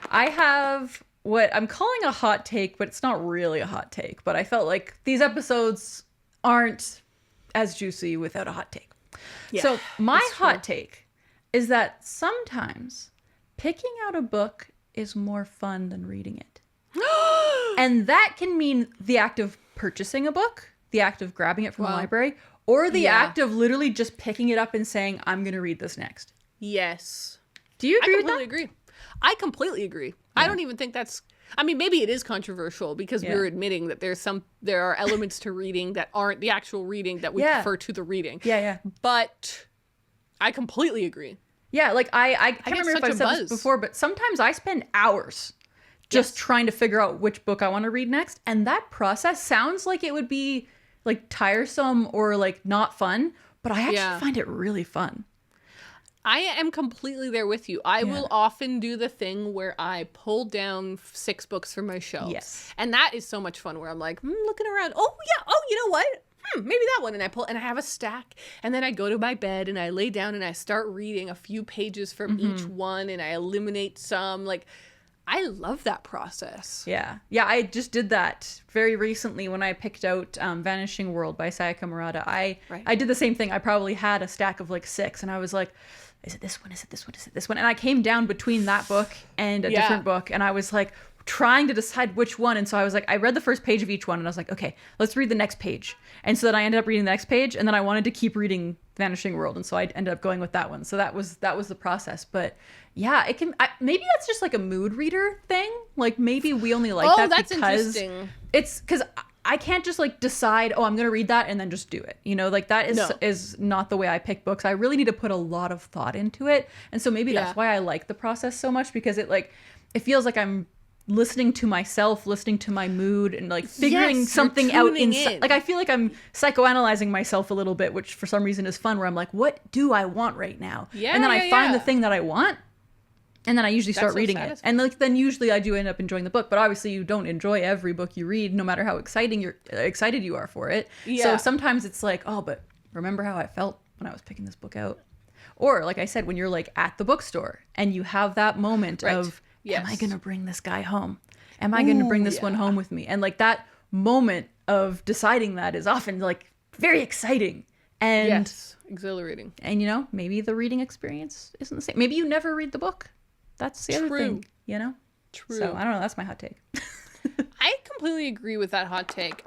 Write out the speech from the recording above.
I have what I'm calling a hot take, but it's not really a hot take. But I felt like these episodes aren't as juicy without a hot take. Yeah, so my hot take is that sometimes picking out a book is more fun than reading it. And that can mean the act of purchasing a book, the act of grabbing it from the library, or the act of literally just picking it up and saying, I'm going to read this next. Yes. Do you agree with that? I completely agree. I don't even think that's... I mean, maybe it is controversial because we're admitting that there are elements to reading that aren't the actual reading that we prefer to the reading. Yeah. But I completely agree. Yeah, like I can't remember if I've said this before, but sometimes I spend hours just trying to figure out which book I want to read next. And that process sounds like it would be like tiresome or like not fun, but I actually find it really fun. I am completely there with you. I will often do the thing where I pull down 6 books from my shelves. Yes. And that is so much fun where I'm like, looking around. Oh, yeah. Oh, you know what? Maybe that one. And I pull, and I have a stack. And then I go to my bed and I lay down and I start reading a few pages from each one and I eliminate some. Like, I love that process. Yeah. Yeah, I just did that very recently when I picked out Vanishing World by Sayaka Murata. I did the same thing. I probably had a stack of like 6 and I was like, is it this one? Is it this one? Is it this one? And I came down between that book and a different book and I was like trying to decide which one. And so I was like, I read the first page of each one and I was like, okay, let's read the next page. And so then I ended up reading the next page and then I wanted to keep reading Vanishing World. And so I ended up going with that one. So that was the process. But yeah, it can, maybe that's just like a mood reader thing. Like maybe we only like that that's because interesting. It's because I can't just like decide, oh, I'm going to read that and then just do it. You know, like that is not the way I pick books. I really need to put a lot of thought into it. And so maybe that's why I like the process so much, because it feels like I'm listening to myself, listening to my mood and like figuring something out inside. Like I feel like I'm psychoanalyzing myself a little bit, which for some reason is fun, where I'm like, what do I want right now? Yeah, and then I find the thing that I want. And then I usually start reading it. And like then usually I do end up enjoying the book. But obviously you don't enjoy every book you read, no matter how excited you are for it. Yeah. So sometimes it's like, oh, but remember how I felt when I was picking this book out? Or like I said, when you're like at the bookstore and you have that moment of, am I going to bring this guy home? Am I going to bring this one home with me? And like that moment of deciding that is often like very exciting. And exhilarating. And you know, maybe the reading experience isn't the same. Maybe you never read the book. That's the other thing, you know? True. So, I don't know. That's my hot take. I completely agree with that hot take.